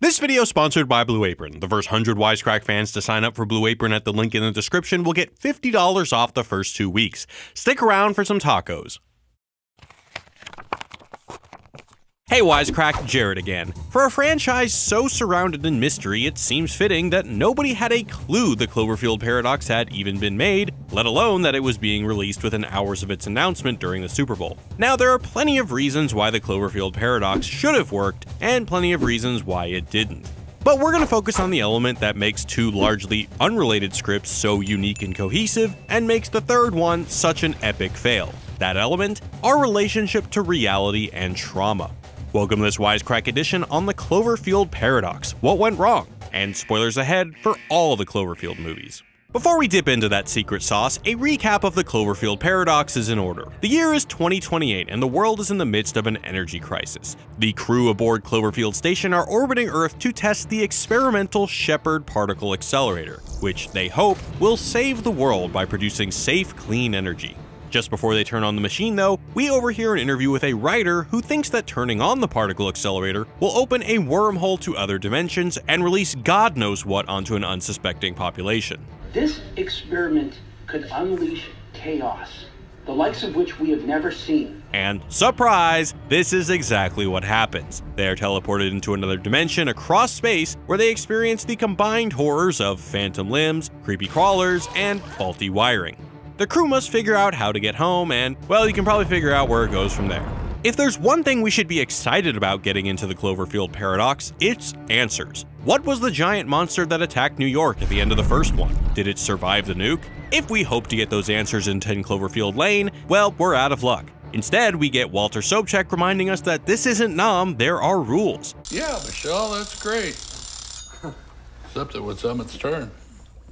This video is sponsored by Blue Apron. The first 100 Wisecrack fans to sign up for Blue Apron at the link in the description will get $50 off the first 2 weeks. Stick around for some tacos. Hey Wisecrack, Jared again. For a franchise so surrounded in mystery, it seems fitting that nobody had a clue the Cloverfield paradox had even been made, let alone that it was being released within hours of its announcement during the Super Bowl. Now, there are plenty of reasons why the Cloverfield paradox should have worked, and plenty of reasons why it didn't. But we're going to focus on the element that makes two largely unrelated scripts so unique and cohesive, and makes the third one such an epic fail. That element? Our relationship to reality and trauma. Welcome to this Wisecrack edition on the Cloverfield paradox, what went wrong, and spoilers ahead for all the Cloverfield movies. Before we dip into that secret sauce, a recap of the Cloverfield paradox is in order. The year is 2028 and the world is in the midst of an energy crisis. The crew aboard Cloverfield Station are orbiting Earth to test the experimental Shepard particle accelerator, which they hope will save the world by producing safe, clean energy. Just before they turn on the machine though, we overhear an interview with a writer who thinks that turning on the particle accelerator will open a wormhole to other dimensions and release God knows what onto an unsuspecting population. This experiment could unleash chaos, the likes of which we have never seen. And surprise, this is exactly what happens. They are teleported into another dimension across space where they experience the combined horrors of phantom limbs, creepy crawlers, and faulty wiring. The crew must figure out how to get home, and, well, you can probably figure out where it goes from there. If there's one thing we should be excited about getting into the Cloverfield paradox, it's answers. What was the giant monster that attacked New York at the end of the first one? Did it survive the nuke? If we hope to get those answers in 10 Cloverfield Lane, well, we're out of luck. Instead, we get Walter Sobchak reminding us that this isn't Nam, there are rules. Yeah, Michelle, that's great. Except that it's Emmett's turn.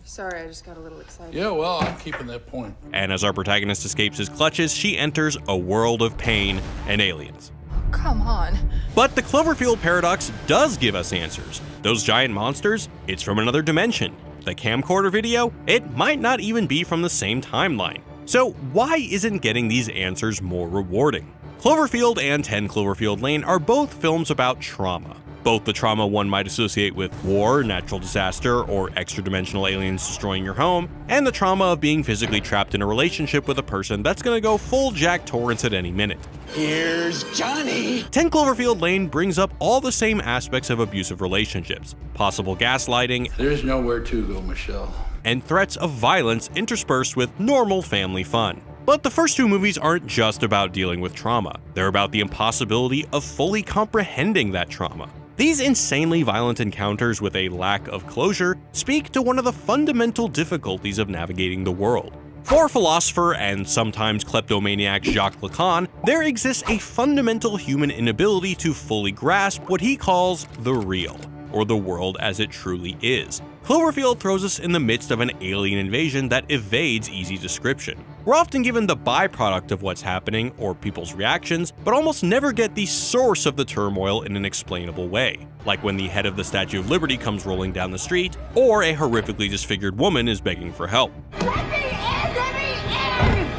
Sorry, I just got a little excited. Yeah, well, I'm keeping that point. And as our protagonist escapes his clutches, she enters a world of pain and aliens. Come on. But the Cloverfield paradox does give us answers. Those giant monsters, it's from another dimension. The camcorder video, it might not even be from the same timeline. So why isn't getting these answers more rewarding? Cloverfield and 10 Cloverfield Lane are both films about trauma. Both the trauma one might associate with war, natural disaster, or extra-dimensional aliens destroying your home, and the trauma of being physically trapped in a relationship with a person that's gonna go full Jack Torrance at any minute. Here's Johnny! 10 Cloverfield Lane brings up all the same aspects of abusive relationships, possible gaslighting, There's nowhere to go, Michelle. and threats of violence interspersed with normal family fun. But the first two movies aren't just about dealing with trauma, they're about the impossibility of fully comprehending that trauma. These insanely violent encounters with a lack of closure speak to one of the fundamental difficulties of navigating the world. For philosopher and sometimes kleptomaniac Jacques Lacan, there exists a fundamental human inability to fully grasp what he calls the real, or the world as it truly is. Cloverfield throws us in the midst of an alien invasion that evades easy description. We're often given the byproduct of what's happening, or people's reactions, but almost never get the source of the turmoil in an explainable way, like when the head of the Statue of Liberty comes rolling down the street, or a horrifically disfigured woman is begging for help.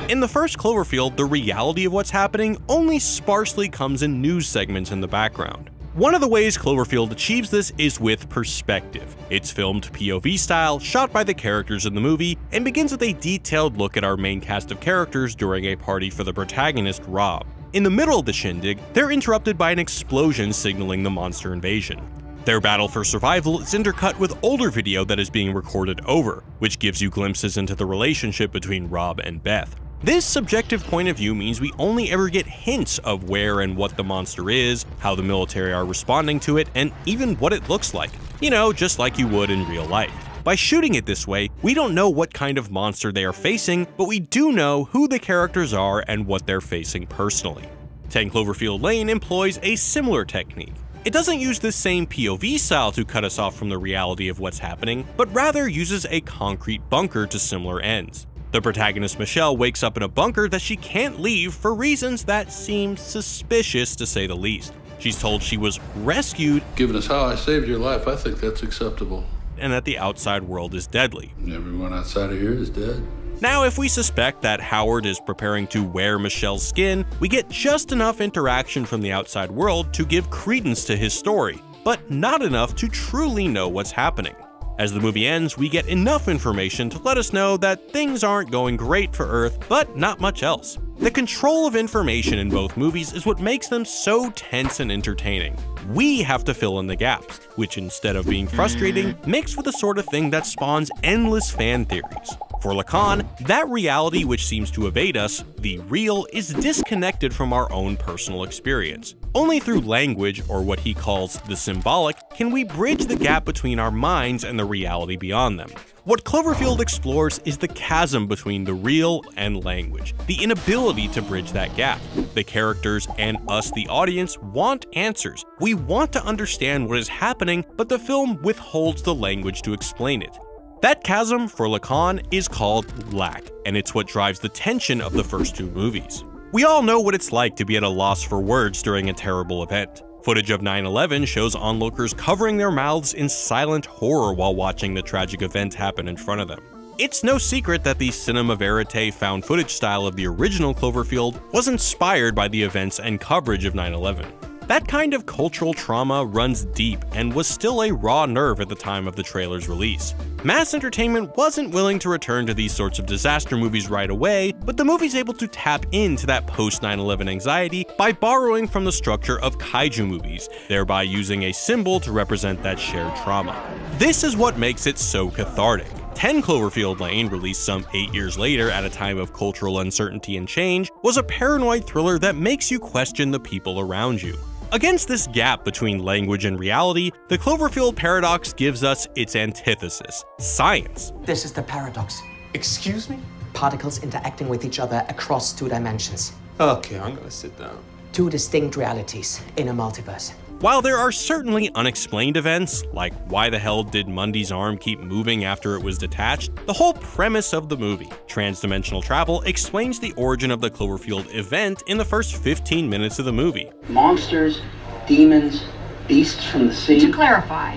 In the first Cloverfield, the reality of what's happening only sparsely comes in news segments in the background. One of the ways Cloverfield achieves this is with perspective. It's filmed POV style, shot by the characters in the movie, and begins with a detailed look at our main cast of characters during a party for the protagonist, Rob. In the middle of the shindig, they're interrupted by an explosion signaling the monster invasion. Their battle for survival is intercut with older video that is being recorded over, which gives you glimpses into the relationship between Rob and Beth. This subjective point of view means we only ever get hints of where and what the monster is, how the military are responding to it, and even what it looks like. You know, just like you would in real life. By shooting it this way, we don't know what kind of monster they are facing, but we do know who the characters are and what they're facing personally. 10 Cloverfield Lane employs a similar technique. It doesn't use the same POV style to cut us off from the reality of what's happening, but rather uses a concrete bunker to similar ends. The protagonist Michelle wakes up in a bunker that she can't leave for reasons that seem suspicious to say the least. She's told she was rescued, Given us how I saved your life, I think that's acceptable. and that the outside world is deadly. Everyone outside of here is dead. Now, if we suspect that Howard is preparing to wear Michelle's skin, we get just enough interaction from the outside world to give credence to his story. but not enough to truly know what's happening. As the movie ends, we get enough information to let us know that things aren't going great for Earth, but not much else. The control of information in both movies is what makes them so tense and entertaining. We have to fill in the gaps, which instead of being frustrating, makes for the sort of thing that spawns endless fan theories. For Lacan, that reality which seems to evade us, the real, is disconnected from our own personal experience. Only through language, or what he calls the symbolic, can we bridge the gap between our minds and the reality beyond them. What Cloverfield explores is the chasm between the real and language, the inability to bridge that gap. The characters and us, the audience, want answers. We want to understand what is happening, but the film withholds the language to explain it. That chasm, for Lacan, is called lack, and it's what drives the tension of the first two movies. We all know what it's like to be at a loss for words during a terrible event. Footage of 9/11 shows onlookers covering their mouths in silent horror while watching the tragic event happen in front of them. It's no secret that the cinema verite found footage style of the original Cloverfield was inspired by the events and coverage of 9/11. That kind of cultural trauma runs deep and was still a raw nerve at the time of the trailer's release. Mass entertainment wasn't willing to return to these sorts of disaster movies right away, but the movie's able to tap into that post-9/11 anxiety by borrowing from the structure of kaiju movies, thereby using a symbol to represent that shared trauma. This is what makes it so cathartic. 10 Cloverfield Lane, released some 8 years later at a time of cultural uncertainty and change, was a paranoid thriller that makes you question the people around you. Against this gap between language and reality, the Cloverfield paradox gives us its antithesis: science. This is the paradox. Excuse me? Particles interacting with each other across 2 dimensions. Okay, I'm gonna sit down. 2 distinct realities in a multiverse. While there are certainly unexplained events, like why the hell did Mundy's arm keep moving after it was detached, the whole premise of the movie, transdimensional travel, explains the origin of the Cloverfield event in the first 15 minutes of the movie. Monsters, demons, beasts from the sea. To clarify,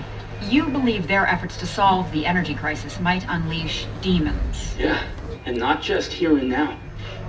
you believe their efforts to solve the energy crisis might unleash demons. Yeah, and not just here and now.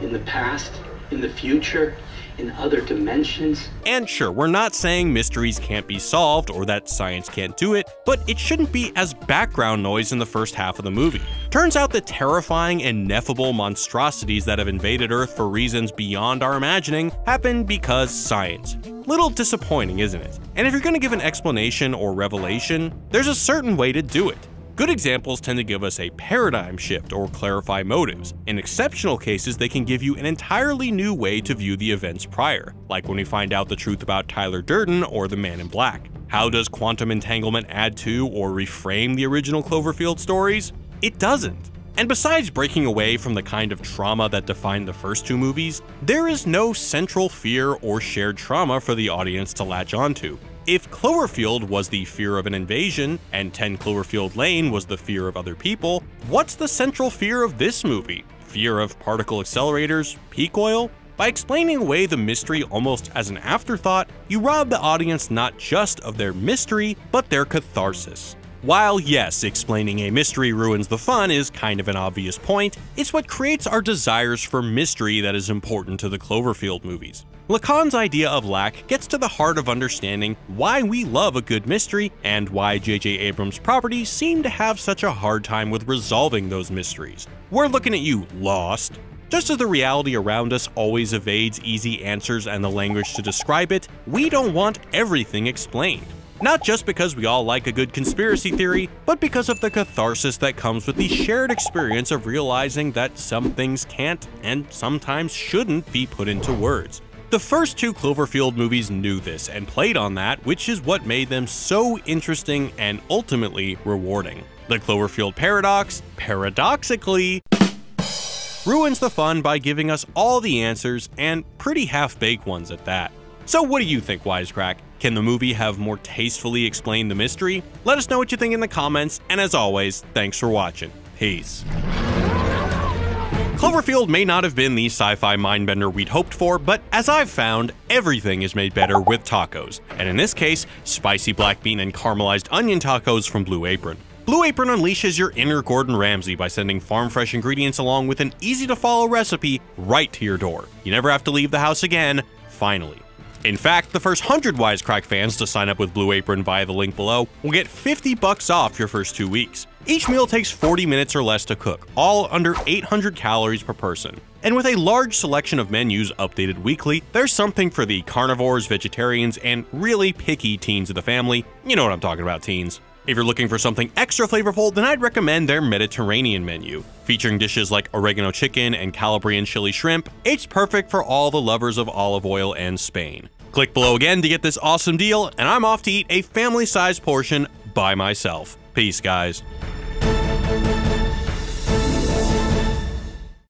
In the past, in the future, in other dimensions. And sure, we're not saying mysteries can't be solved or that science can't do it, but it shouldn't be as background noise in the first half of the movie. Turns out the terrifying, ineffable monstrosities that have invaded Earth for reasons beyond our imagining happen because science. Little disappointing, isn't it? And if you're gonna give an explanation or revelation, there's a certain way to do it. Good examples tend to give us a paradigm shift or clarify motives. In exceptional cases, they can give you an entirely new way to view the events prior, like when we find out the truth about Tyler Durden or the Man in Black. How does quantum entanglement add to or reframe the original Cloverfield stories? It doesn't. And besides breaking away from the kind of trauma that defined the first two movies, there is no central fear or shared trauma for the audience to latch onto. If Cloverfield was the fear of an invasion, and 10 Cloverfield Lane was the fear of other people, what's the central fear of this movie? Fear of particle accelerators? Peak oil? By explaining away the mystery almost as an afterthought, you rob the audience not just of their mystery, but their catharsis. While yes, explaining a mystery ruins the fun is kind of an obvious point, it's what creates our desires for mystery that is important to the Cloverfield movies. Lacan's idea of lack gets to the heart of understanding why we love a good mystery and why J.J. Abrams' properties seem to have such a hard time with resolving those mysteries. We're looking at you, Lost. Just as the reality around us always evades easy answers and the language to describe it, we don't want everything explained. Not just because we all like a good conspiracy theory, but because of the catharsis that comes with the shared experience of realizing that some things can't and sometimes shouldn't be put into words. The first two Cloverfield movies knew this and played on that, which is what made them so interesting and ultimately rewarding. The Cloverfield paradox, paradoxically, ruins the fun by giving us all the answers, and pretty half-baked ones at that. So what do you think, Wisecrack? Can the movie have more tastefully explained the mystery? Let us know what you think in the comments, and as always, thanks for watching. Peace. Cloverfield may not have been the sci-fi mindbender we'd hoped for, but as I've found, everything is made better with tacos, and in this case, spicy black bean and caramelized onion tacos from Blue Apron. Blue Apron unleashes your inner Gordon Ramsay by sending farm-fresh ingredients along with an easy-to-follow recipe right to your door. You never have to leave the house again, finally. In fact, the first 100 Wisecrack fans to sign up with Blue Apron via the link below will get $50 off your first 2 weeks. Each meal takes 40 minutes or less to cook, all under 800 calories per person. And with a large selection of menus updated weekly, there's something for the carnivores, vegetarians, and really picky teens of the family. You know what I'm talking about, teens. If you're looking for something extra flavorful, then I'd recommend their Mediterranean menu. Featuring dishes like oregano chicken and Calabrian chili shrimp, it's perfect for all the lovers of olive oil and Spain. Click below again to get this awesome deal, and I'm off to eat a family-sized portion by myself. Peace, guys.